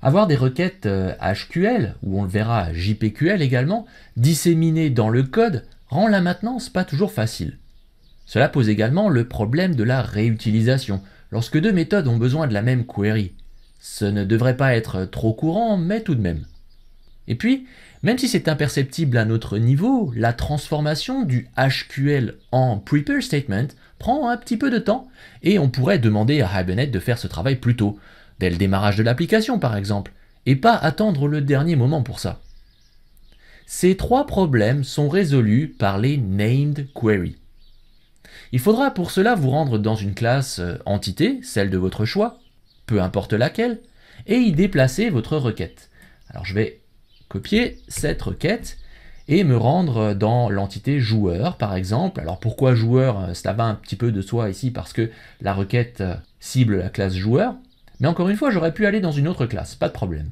Avoir des requêtes HQL, ou on le verra JPQL également, disséminées dans le code, rend la maintenance pas toujours facile. Cela pose également le problème de la réutilisation, lorsque deux méthodes ont besoin de la même query. Ce ne devrait pas être trop courant, mais tout de même. Et puis, même si c'est imperceptible à notre niveau, la transformation du HQL en prepare statement prend un petit peu de temps, et on pourrait demander à Hibernate de faire ce travail plus tôt, dès le démarrage de l'application par exemple, et pas attendre le dernier moment pour ça. Ces trois problèmes sont résolus par les named queries. Il faudra pour cela vous rendre dans une classe entité, celle de votre choix, peu importe laquelle, et y déplacer votre requête. Alors je vais copier cette requête et me rendre dans l'entité joueur par exemple. Alors pourquoi joueur? Cela va un petit peu de soi ici parce que la requête cible la classe joueur, mais encore une fois j'aurais pu aller dans une autre classe, pas de problème.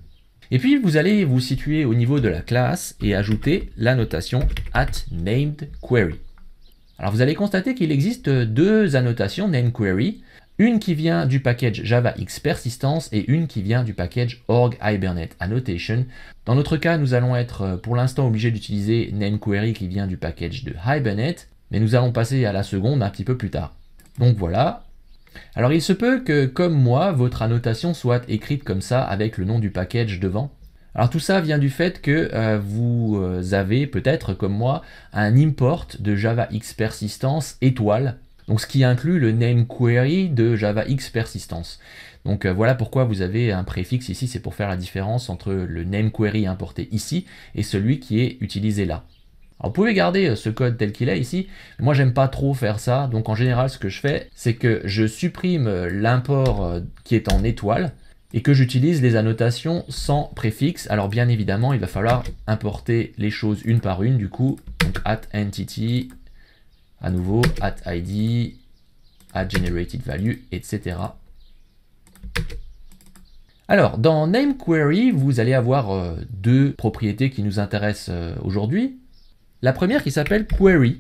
Et puis vous allez vous situer au niveau de la classe et ajouter la notation @named_query. Alors vous allez constater qu'il existe deux annotations nameQuery, une qui vient du package JavaXPersistence et une qui vient du package org Hibernate Annotation. Dans notre cas, nous allons être pour l'instant obligés d'utiliser nameQuery qui vient du package de Hibernate, mais nous allons passer à la seconde un petit peu plus tard. Donc voilà. Alors il se peut que, comme moi, votre annotation soit écrite comme ça avec le nom du package devant. Alors tout ça vient du fait que vous avez peut-être, comme moi, un import de JavaXPersistence étoile, donc ce qui inclut le nameQuery de JavaXPersistence. Donc voilà pourquoi vous avez un préfixe ici, c'est pour faire la différence entre le nameQuery importé ici et celui qui est utilisé là. Alors vous pouvez garder ce code tel qu'il est ici, moi j'aime pas trop faire ça, donc en général ce que je fais, c'est que je supprime l'import qui est en étoile, et que j'utilise les annotations sans préfixe. Alors bien évidemment, il va falloir importer les choses une par une, du coup, donc @entity, à nouveau, @id, @generated_value, etc. Alors, dans nameQuery, vous allez avoir deux propriétés qui nous intéressent aujourd'hui. La première qui s'appelle query,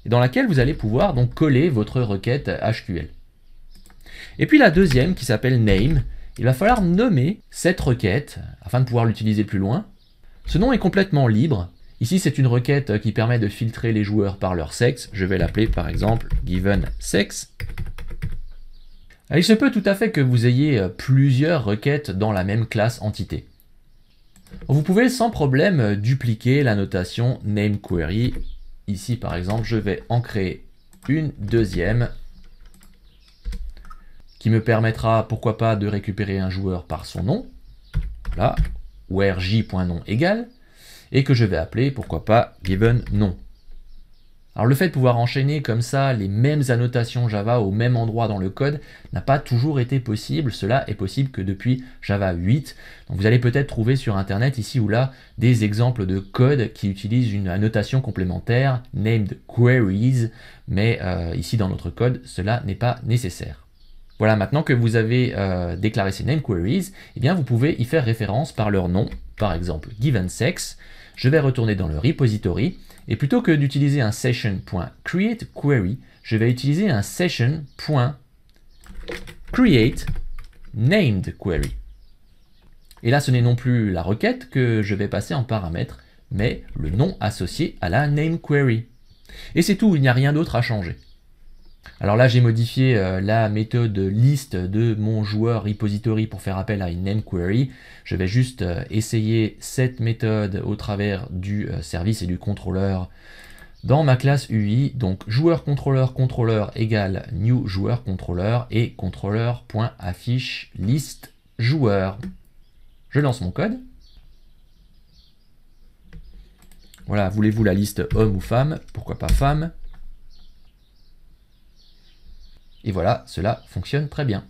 dans laquelle vous allez pouvoir donc coller votre requête HQL. Et puis la deuxième qui s'appelle name. Il va falloir nommer cette requête afin de pouvoir l'utiliser plus loin. Ce nom est complètement libre. Ici, c'est une requête qui permet de filtrer les joueurs par leur sexe. Je vais l'appeler par exemple givenSex. Il se peut tout à fait que vous ayez plusieurs requêtes dans la même classe entité. Vous pouvez sans problème dupliquer la notation nameQuery. Ici, par exemple, je vais en créer une deuxième qui me permettra, pourquoi pas, de récupérer un joueur par son nom, voilà, where j.nom égale, et que je vais appeler, pourquoi pas, givenNom. Alors le fait de pouvoir enchaîner comme ça les mêmes annotations Java au même endroit dans le code n'a pas toujours été possible, cela est possible que depuis Java 8. Donc vous allez peut-être trouver sur internet ici ou là des exemples de code qui utilisent une annotation complémentaire, named queries, mais ici dans notre code, cela n'est pas nécessaire. Voilà, maintenant que vous avez déclaré ces nameQueries, eh bien vous pouvez y faire référence par leur nom, par exemple givenSex. Je vais retourner dans le repository, et plutôt que d'utiliser un session.createQuery, je vais utiliser un session.createNamedQuery. Et là, ce n'est non plus la requête que je vais passer en paramètre, mais le nom associé à la nameQuery. Et c'est tout, il n'y a rien d'autre à changer. Alors là, j'ai modifié la méthode list de mon joueur repository pour faire appel à une nameQuery. Je vais juste essayer cette méthode au travers du service et du contrôleur dans ma classe UI. Donc joueur contrôleur égale new joueur contrôleur et contrôleur.affiche list joueur. Je lance mon code. Voilà, voulez-vous la liste homme ou femme? Pourquoi pas femme? Et voilà, cela fonctionne très bien.